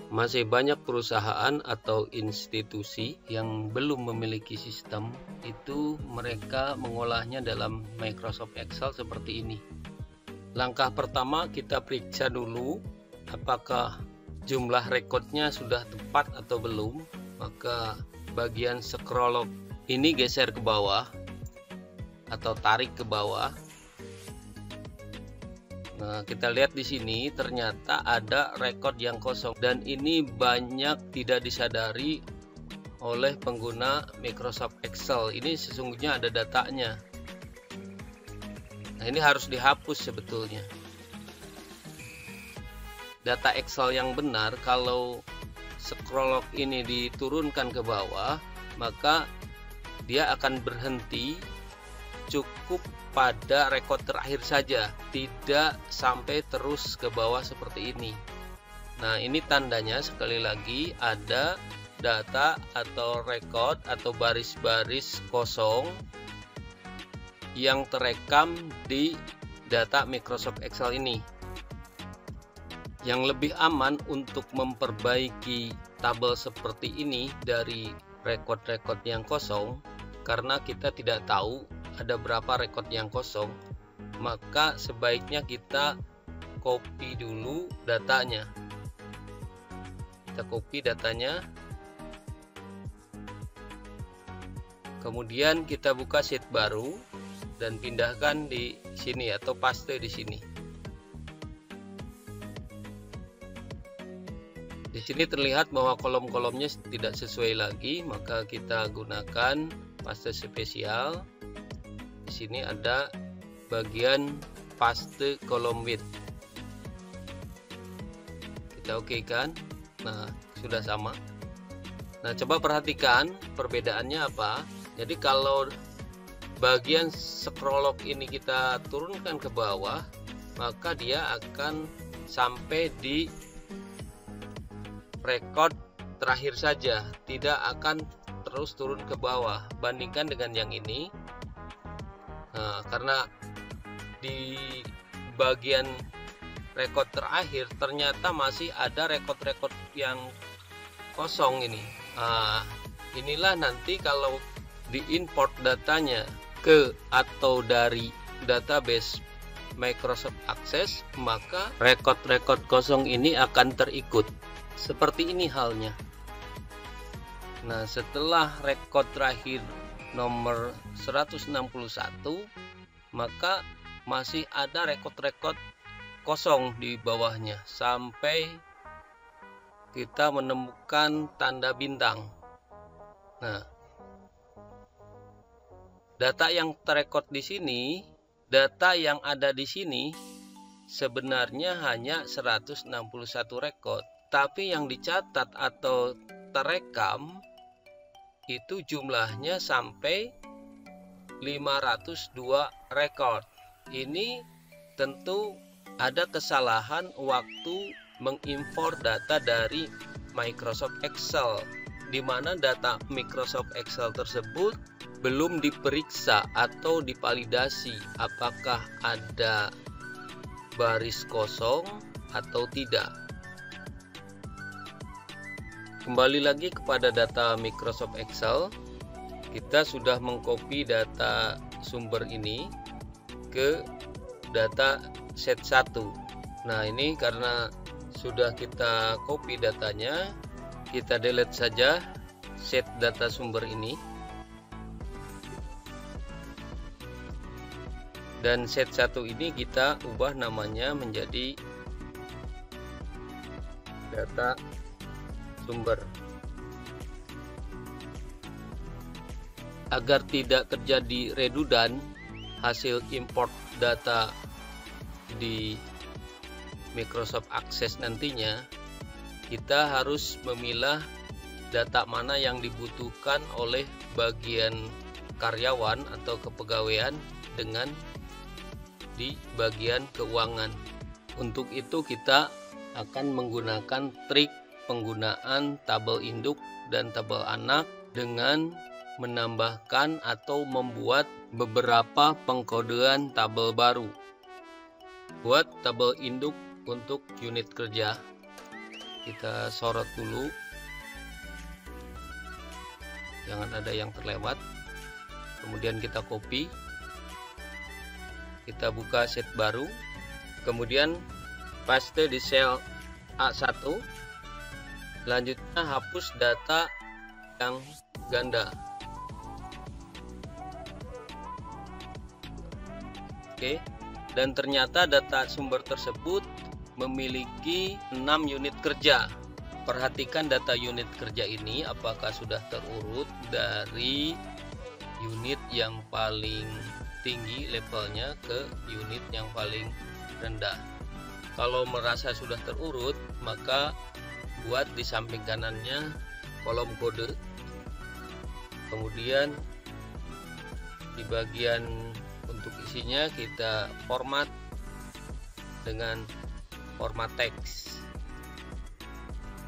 Masih banyak perusahaan atau institusi yang belum memiliki sistem itu, mereka mengolahnya dalam Microsoft Excel seperti ini. Langkah pertama, kita periksa dulu apakah jumlah rekodnya sudah tepat atau belum. Maka bagian scroll log ini geser ke bawah atau tarik ke bawah. Nah, kita lihat di sini ternyata ada rekod yang kosong, dan ini banyak tidak disadari oleh pengguna Microsoft Excel. Ini sesungguhnya ada datanya. Nah, ini harus dihapus sebetulnya. Data Excel yang benar, kalau scroll log ini diturunkan ke bawah, maka dia akan berhenti cukup pada rekod terakhir saja, tidak sampai terus ke bawah seperti ini. Nah, ini tandanya sekali lagi ada data atau rekod atau baris-baris kosong yang terekam di data Microsoft Excel ini. Yang lebih aman untuk memperbaiki tabel seperti ini dari rekod-rekod yang kosong, karena kita tidak tahu ada berapa rekod yang kosong, maka sebaiknya kita copy dulu datanya. Kita copy datanya, kemudian kita buka sheet baru dan pindahkan di sini atau paste di sini. Di sini terlihat bahwa kolom-kolomnya tidak sesuai lagi, maka kita gunakan paste spesial. Di sini ada bagian paste kolom width. Kita oke kan? Nah, sudah sama. Nah, coba perhatikan perbedaannya apa. Jadi kalau bagian scroll log ini kita turunkan ke bawah, maka dia akan sampai di rekod terakhir saja, tidak akan terus turun ke bawah. Bandingkan dengan yang ini. Nah, karena di bagian rekod terakhir ternyata masih ada rekod-rekod yang kosong ini. Nah, inilah nanti kalau diimport datanya ke atau dari database Microsoft Access, maka rekod-rekod kosong ini akan terikut. Seperti ini halnya. Nah, setelah rekod terakhir nomor 161, maka masih ada rekod-rekod kosong di bawahnya sampai kita menemukan tanda bintang. Nah, data yang terekod di sini, data yang ada di sini sebenarnya hanya 161 rekod, tapi yang dicatat atau terekam itu jumlahnya sampai 502 rekod. Ini tentu ada kesalahan waktu mengimpor data dari Microsoft Excel, di mana data Microsoft Excel tersebut belum diperiksa atau divalidasi apakah ada baris kosong atau tidak. Kembali lagi kepada data Microsoft Excel, kita sudah mengcopy data sumber ini ke data sheet 1. Nah, ini karena sudah kita copy datanya, kita delete saja sheet data sumber ini. Dan sheet 1 ini kita ubah namanya menjadi data sumber. Agar tidak terjadi redundan hasil import data di Microsoft Access nantinya, kita harus memilah data mana yang dibutuhkan oleh bagian karyawan atau kepegawaian dengan di bagian keuangan. Untuk itu kita akan menggunakan trik penggunaan tabel induk dan tabel anak dengan menambahkan atau membuat beberapa pengkodean tabel baru. Buat tabel induk untuk unit kerja, kita sorot dulu, jangan ada yang terlewat. Kemudian kita copy, kita buka sheet baru, kemudian paste di sel A1. Selanjutnya hapus data yang ganda. Oke, dan ternyata data sumber tersebut memiliki 6 unit kerja. Perhatikan data unit kerja ini apakah sudah terurut dari unit yang paling tinggi levelnya ke unit yang paling rendah. Kalau merasa sudah terurut, maka buat di samping kanannya kolom kode. Kemudian di bagian untuk isinya kita format dengan format teks,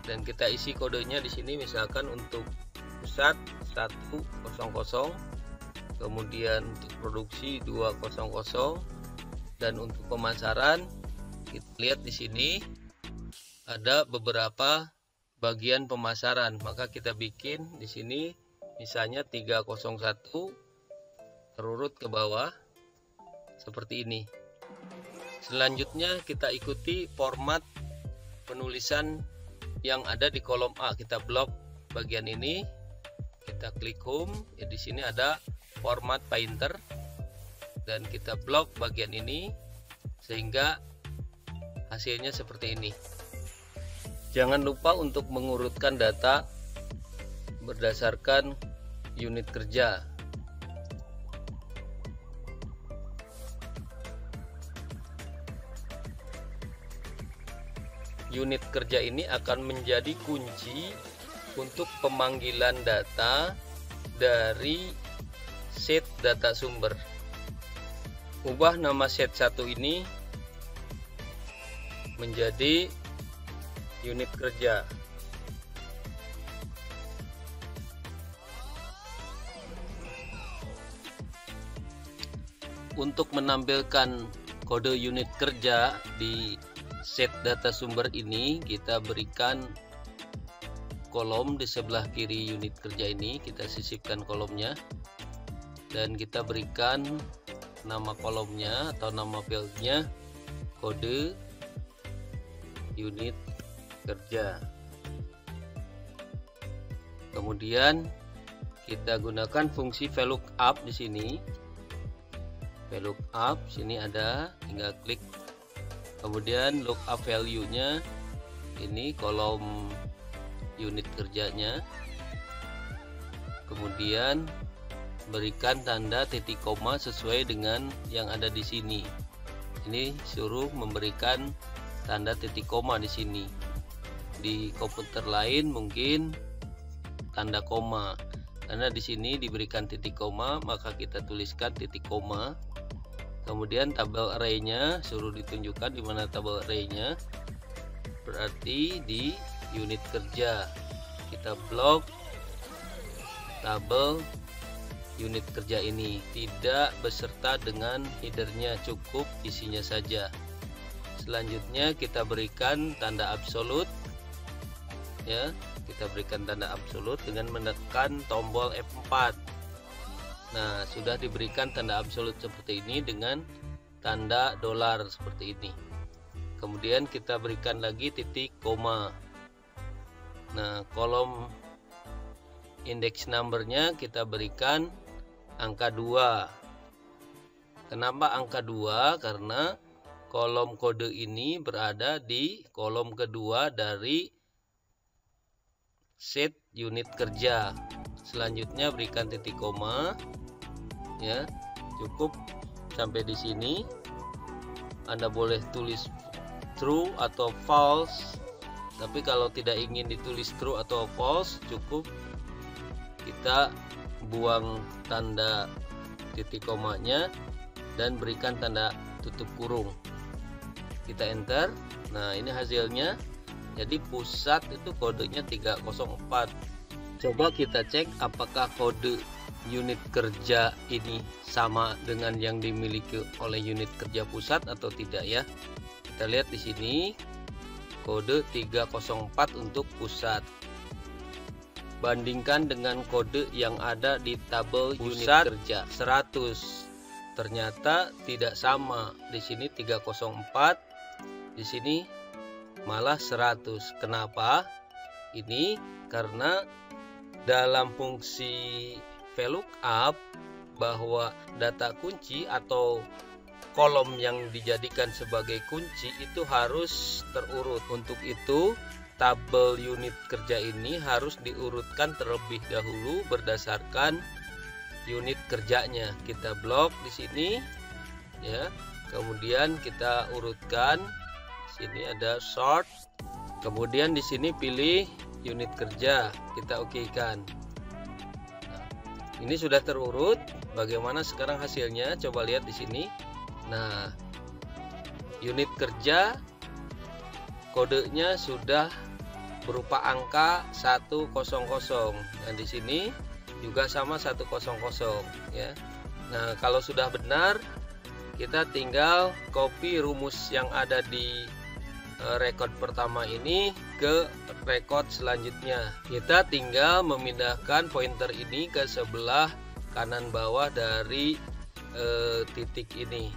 dan kita isi kodenya di sini. Misalkan untuk pusat 100, kemudian untuk produksi 200, dan untuk pemasaran kita lihat di sini ada beberapa bagian pemasaran, maka kita bikin di sini misalnya 301 terurut ke bawah seperti ini. Selanjutnya kita ikuti format penulisan yang ada di kolom A. Kita blok bagian ini, kita klik home, ya di sini ada format painter, dan kita blok bagian ini sehingga hasilnya seperti ini. Jangan lupa untuk mengurutkan data berdasarkan unit kerja. Unit kerja ini akan menjadi kunci untuk pemanggilan data dari sheet data sumber. Ubah nama sheet 1 ini menjadi unit kerja. Untuk menampilkan kode unit kerja di sheet data sumber ini, kita berikan kolom di sebelah kiri unit kerja ini, kita sisipkan kolomnya, dan kita berikan nama kolomnya atau nama fieldnya kode unit kerja. Kemudian kita gunakan fungsi VLOOKUP di sini. VLOOKUP sini ada, tinggal klik. Kemudian lookup value-nya ini kolom unit kerjanya. Kemudian berikan tanda titik koma sesuai dengan yang ada di sini. Ini suruh memberikan tanda titik koma di sini. Di komputer lain mungkin tanda koma. Karena di sini diberikan titik koma, maka kita tuliskan titik koma. Kemudian tabel array-nya suruh ditunjukkan di mana tabel array-nya. Berarti di unit kerja. Kita blok tabel unit kerja ini, tidak beserta dengan headernya, cukup isinya saja. Selanjutnya kita berikan tanda absolut, ya, kita berikan tanda absolut dengan menekan tombol F4. Nah, sudah diberikan tanda absolut seperti ini dengan tanda dolar seperti ini. Kemudian kita berikan lagi titik koma. Nah, kolom index number-nya kita berikan angka 2. Kenapa angka 2? Karena kolom kode ini berada di kolom kedua dari sheet unit kerja. Selanjutnya berikan titik koma, ya, cukup sampai di sini. Anda boleh tulis true atau false, tapi kalau tidak ingin ditulis true atau false, cukup kita buang tanda titik komanya dan berikan tanda tutup kurung. Kita enter. Nah, ini hasilnya. Jadi pusat itu kodenya 304. Coba kita cek apakah kode unit kerja ini sama dengan yang dimiliki oleh unit kerja pusat atau tidak, ya. Kita lihat di sini kode 304 untuk pusat. Bandingkan dengan kode yang ada di tabel unit kerja 100. Ternyata tidak sama. Di sini 304, di sini malah 100. Kenapa? Ini karena dalam fungsi VLOOKUP bahwa data kunci atau kolom yang dijadikan sebagai kunci itu harus terurut. Untuk itu tabel unit kerja ini harus diurutkan terlebih dahulu berdasarkan unit kerjanya. Kita blok di sini ya. Kemudian kita urutkan. Di sini ada sort. Kemudian di sini pilih unit kerja. Kita oke-kan. Nah, ini sudah terurut. Bagaimana sekarang hasilnya? Coba lihat di sini. Nah, unit kerja kodenya sudah berupa angka 100. Dan di sini juga sama 100 ya. Nah, kalau sudah benar, kita tinggal copy rumus yang ada di record pertama ini ke record selanjutnya. Kita tinggal memindahkan pointer ini ke sebelah kanan bawah dari titik ini.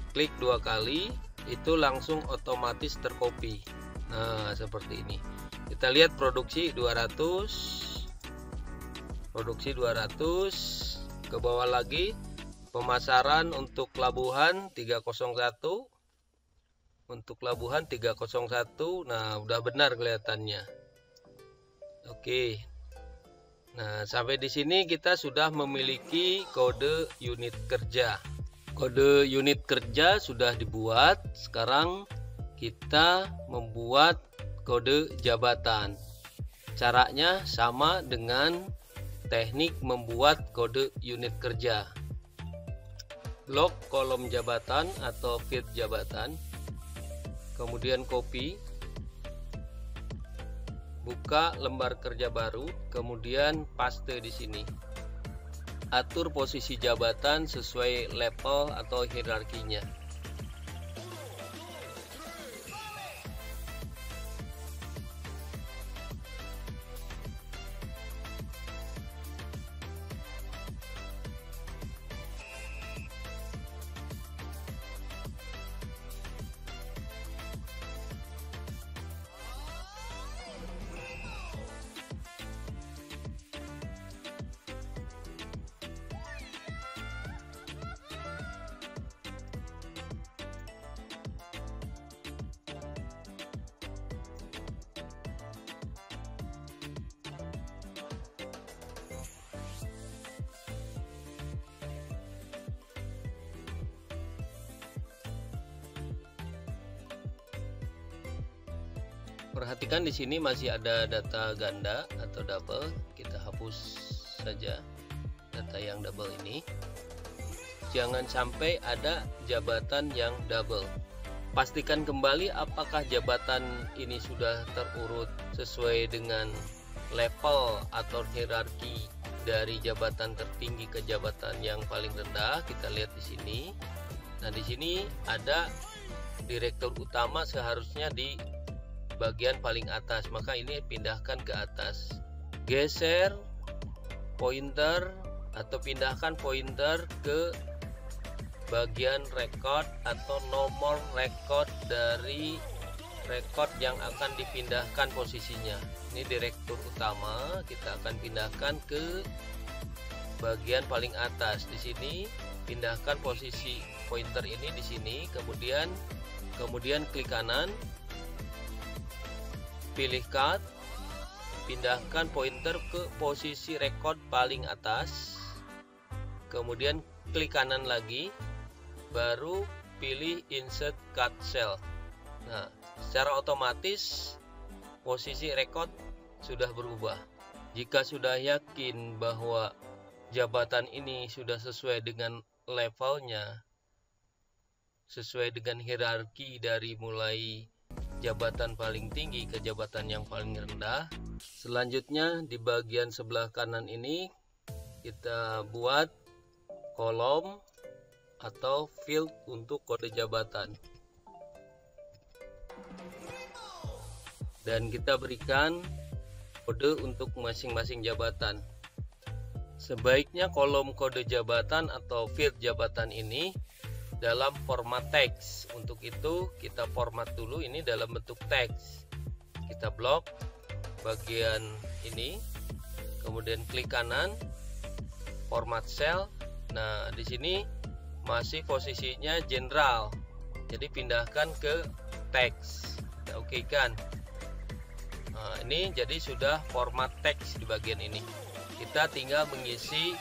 Klik 2 kali, itu langsung otomatis tercopy. Nah, seperti ini. Kita lihat produksi 200, produksi 200, ke bawah lagi pemasaran untuk pelabuhan 301, untuk pelabuhan 301. Nah, udah benar kelihatannya. Oke. Nah, sampai di sini kita sudah memiliki kode unit kerja. Kode unit kerja sudah dibuat. Sekarang kita membuat kode jabatan. Caranya sama dengan teknik membuat kode unit kerja. Blok kolom jabatan atau field jabatan. Kemudian copy. Buka lembar kerja baru, kemudian paste di sini. Atur posisi jabatan sesuai level atau hierarkinya. Perhatikan di sini masih ada data ganda atau double. Kita hapus saja data yang double ini. Jangan sampai ada jabatan yang double. Pastikan kembali apakah jabatan ini sudah terurut sesuai dengan level atau hierarki dari jabatan tertinggi ke jabatan yang paling rendah. Kita lihat di sini. Nah, di sini ada direktur utama seharusnya di bagian paling atas, maka ini pindahkan ke atas. Geser pointer atau pindahkan pointer ke bagian record atau nomor record dari record yang akan dipindahkan posisinya. Ini direktur utama, kita akan pindahkan ke bagian paling atas. Di sini pindahkan posisi pointer ini di sini, kemudian klik kanan, pilih cut, pindahkan pointer ke posisi record paling atas, kemudian klik kanan lagi, baru pilih insert cut cell. Nah, secara otomatis posisi record sudah berubah. Jika sudah yakin bahwa jabatan ini sudah sesuai dengan levelnya, sesuai dengan hierarki dari mulai jabatan paling tinggi ke jabatan yang paling rendah. Selanjutnya di bagian sebelah kanan ini kita buat kolom atau field untuk kode jabatan. dan kita berikan kode untuk masing-masing jabatan. Sebaiknya kolom kode jabatan atau field jabatan ini dalam format teks. Untuk itu kita format dulu ini dalam bentuk teks. Kita blok bagian ini, kemudian klik kanan, format cell. Nah, di sini masih posisinya general, jadi pindahkan ke teks. Kita oke kan. Nah, ini jadi sudah format teks di bagian ini. Kita tinggal mengisi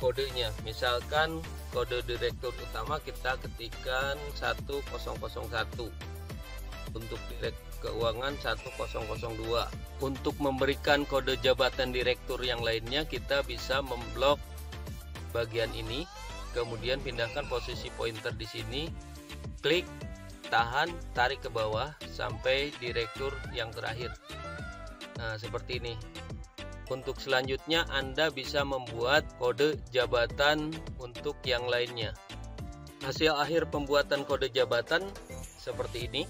kodenya. Misalkan kode direktur utama kita ketikkan 1001, untuk direktur keuangan 1002. Untuk memberikan kode jabatan direktur yang lainnya, kita bisa memblok bagian ini, kemudian pindahkan posisi pointer di sini, klik, tahan, tarik ke bawah sampai direktur yang terakhir. Nah, seperti ini. Untuk selanjutnya Anda bisa membuat kode jabatan untuk yang lainnya. Hasil akhir pembuatan kode jabatan seperti ini.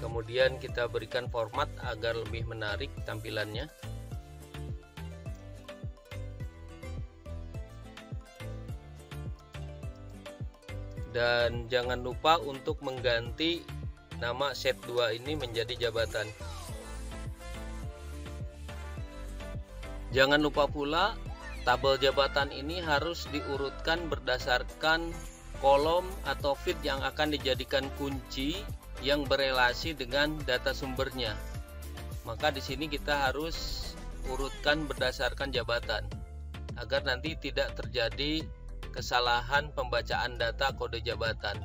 Kemudian kita berikan format agar lebih menarik tampilannya. Dan jangan lupa untuk mengganti nama set 2 ini menjadi jabatan. Jangan lupa pula tabel jabatan ini harus diurutkan berdasarkan kolom atau field yang akan dijadikan kunci yang berelasi dengan data sumbernya. Maka di sini kita harus urutkan berdasarkan jabatan agar nanti tidak terjadi kesalahan pembacaan data kode jabatan.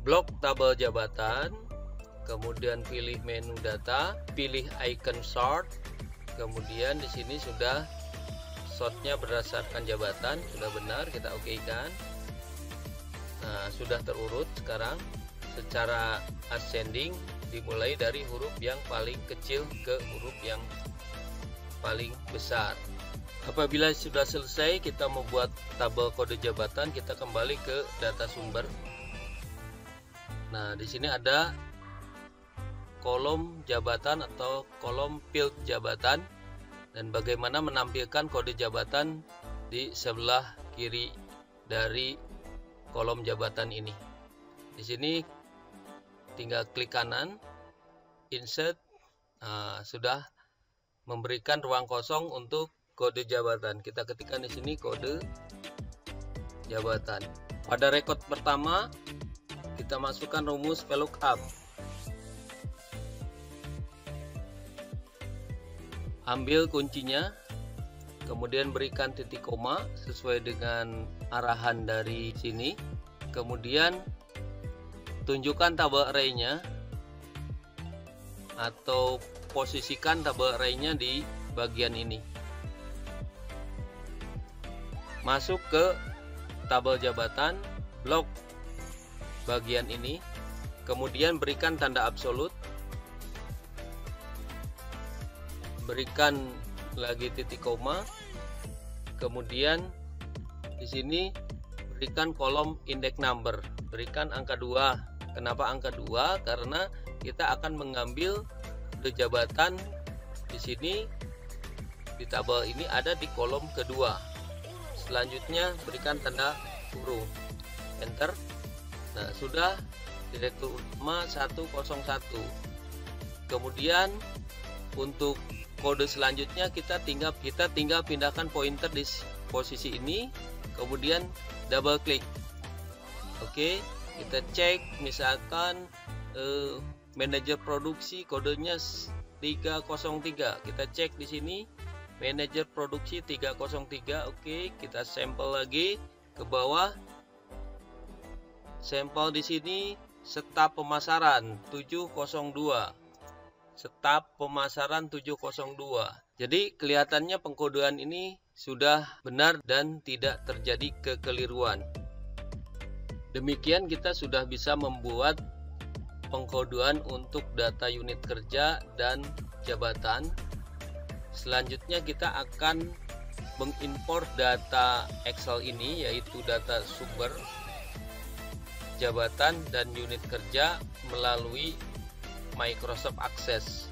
Blok tabel jabatan, kemudian pilih menu data, pilih icon sort. Kemudian di sini sudah sortnya berdasarkan jabatan, sudah benar, kita oke kan. Nah, sudah terurut sekarang secara ascending, dimulai dari huruf yang paling kecil ke huruf yang paling besar. Apabila sudah selesai kita membuat tabel kode jabatan, kita kembali ke data sumber. Nah, di sini ada kolom jabatan atau kolom field jabatan, dan bagaimana menampilkan kode jabatan di sebelah kiri dari kolom jabatan ini. Di sini tinggal klik kanan, insert. Nah, sudah memberikan ruang kosong untuk kode jabatan. Kita ketikkan di sini kode jabatan. Pada record pertama kita masukkan rumus VLOOKUP. Ambil kuncinya, kemudian berikan titik koma sesuai dengan arahan dari sini. Kemudian tunjukkan tabel array-nya atau posisikan tabel array-nya di bagian ini. Masuk ke tabel jabatan, blok bagian ini, kemudian berikan tanda absolut. Berikan lagi titik koma, kemudian di sini berikan kolom index number, berikan angka 2. Kenapa angka 2? Karena kita akan mengambil kode jabatan di sini, di tabel ini ada di kolom kedua. Selanjutnya berikan tanda kurung, enter. Nah, sudah direktur utama 101. Kemudian untuk kode selanjutnya kita tinggal pindahkan pointer di posisi ini, kemudian double klik. Oke, kita cek misalkan manajer produksi kodenya 303. Kita cek di sini manajer produksi 303. Oke, kita sampel lagi ke bawah. Sampel di sini staf pemasaran 702. Staf pemasaran 702. Jadi kelihatannya pengkodean ini sudah benar dan tidak terjadi kekeliruan. Demikian kita sudah bisa membuat pengkodean untuk data unit kerja dan jabatan. Selanjutnya kita akan mengimport data Excel ini, yaitu data sumber, jabatan dan unit kerja melalui Microsoft Access.